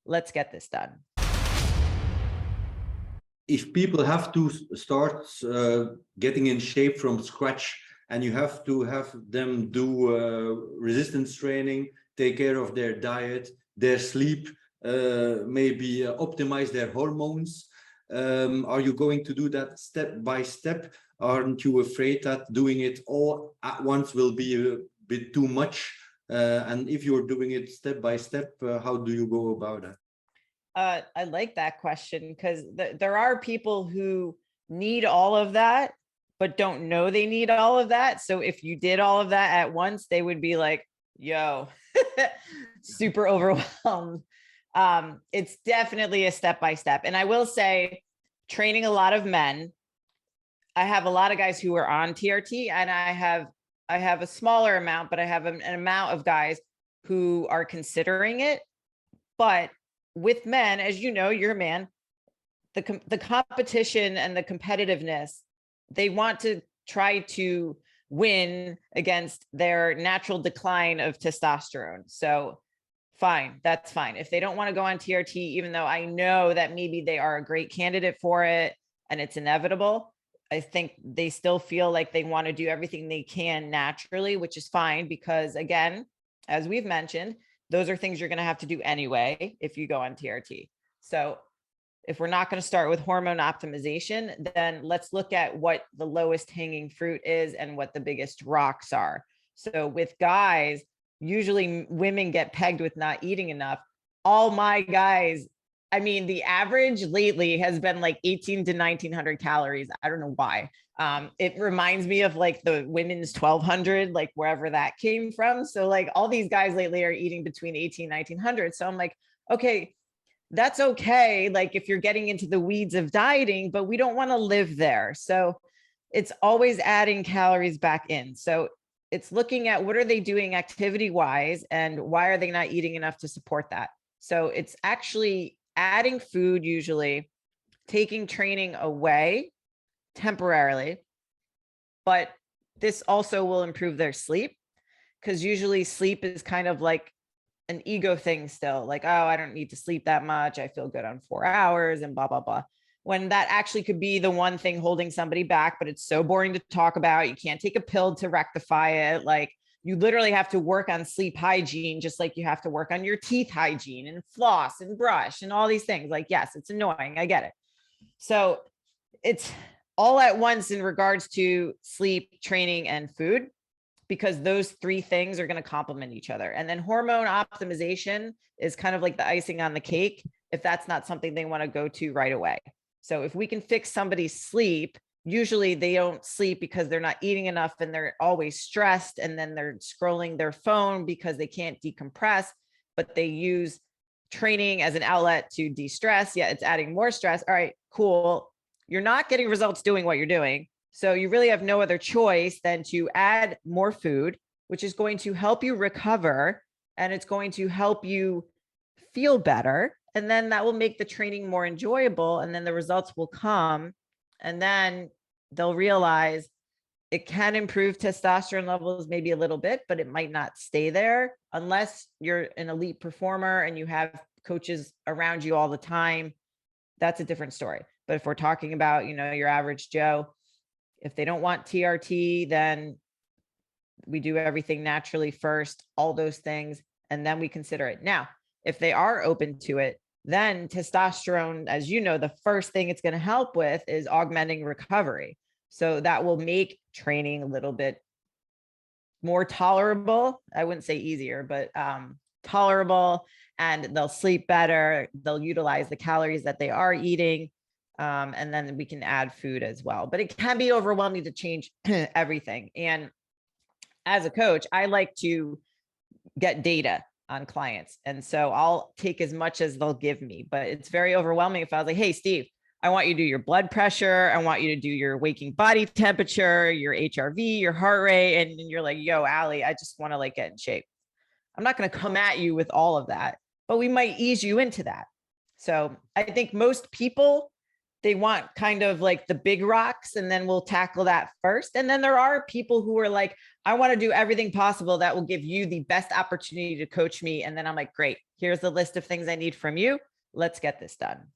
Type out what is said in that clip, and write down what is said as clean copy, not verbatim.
let's get this done. If people have to start getting in shape from scratch, and you have to have them do resistance training, take care of their diet, their sleep, maybe optimize their hormones, are you going to do that step by step? Aren't you afraid that doing it all at once will be a bit too much? And if you're doing it step by step, how do you go about that? I like that question, because there are people who need all of that, but don't know they need all of that. So if you did all of that at once, they would be like, yo, super overwhelmed. It's definitely a step-by-step. And I will say, training a lot of men, I have a lot of guys who are on TRT, and I have a smaller amount, but I have an amount of guys who are considering it. But with men, as you know, you're a man, the competition and the competitiveness, they want to try to win against their natural decline of testosterone. So fine, that's fine. If they don't want to go on TRT, even though I know that maybe they are a great candidate for it and it's inevitable, I think they still feel like they want to do everything they can naturally, which is fine, because again, as we've mentioned, those are things you're going to have to do anyway if you go on TRT. So if we're not going to start with hormone optimization, then let's look at what the lowest hanging fruit is and what the biggest rocks are. So with guys, usually women get pegged with not eating enough. All my guys, I mean, the average lately has been like 18 to 1900 calories. I don't know why. It reminds me of like the women's 1200, like wherever that came from. So like all these guys lately are eating between 18, 1900. So I'm like, okay, that's okay. Like if you're getting into the weeds of dieting, but we don't want to live there. So it's always adding calories back in. So it's looking at what are they doing activity wise and why are they not eating enough to support that? So it's actually adding food, usually taking training away temporarily, but this also will improve their sleep, because usually sleep is kind of like an ego thing still, like, oh, I don't need to sleep that much, I feel good on 4 hours and blah, blah, blah. When that actually could be the one thing holding somebody back, but it's so boring to talk about. You can't take a pill to rectify it. Like you literally have to work on sleep hygiene, just like you have to work on your teeth hygiene and floss and brush and all these things. Like, yes, it's annoying. I get it. So it's all at once in regards to sleep, training, and food, because those three things are going to complement each other. And then hormone optimization is kind of like the icing on the cake, if that's not something they want to go to right away. So if we can fix somebody's sleep, usually they don't sleep because they're not eating enough and they're always stressed, and then they're scrolling their phone because they can't decompress, but they use training as an outlet to de-stress. Yeah, it's adding more stress. All right, cool. You're not getting results doing what you're doing. So you really have no other choice than to add more food, which is going to help you recover, and it's going to help you feel better. And then that will make the training more enjoyable, and then the results will come. And then they'll realize it can improve testosterone levels maybe a little bit, but it might not stay there unless you're an elite performer and you have coaches around you all the time. That's a different story. But if we're talking about, you know, your average Joe, if they don't want TRT, then we do everything naturally first, all those things, and then we consider it. Now, if they are open to it, then testosterone, as you know, the first thing it's going to help with is augmenting recovery. So that will make training a little bit more tolerable. I wouldn't say easier, but tolerable, and they'll sleep better. They'll utilize the calories that they are eating. And then we can add food as well, but it can be overwhelming to change everything. And as a coach, I like to get data on clients. And so I'll take as much as they'll give me, but it's very overwhelming if I was like, hey, Steve, I want you to do your blood pressure. I want you to do your waking body temperature, your HRV, your heart rate. And you're like, yo, Ali, I just want to like get in shape. I'm not going to come at you with all of that, but we might ease you into that. So I think most people they want kind of like the big rocks, and then we'll tackle that first. And then there are people who are like, I want to do everything possible that will give you the best opportunity to coach me. And then I'm like, great, here's the list of things I need from you. Let's get this done.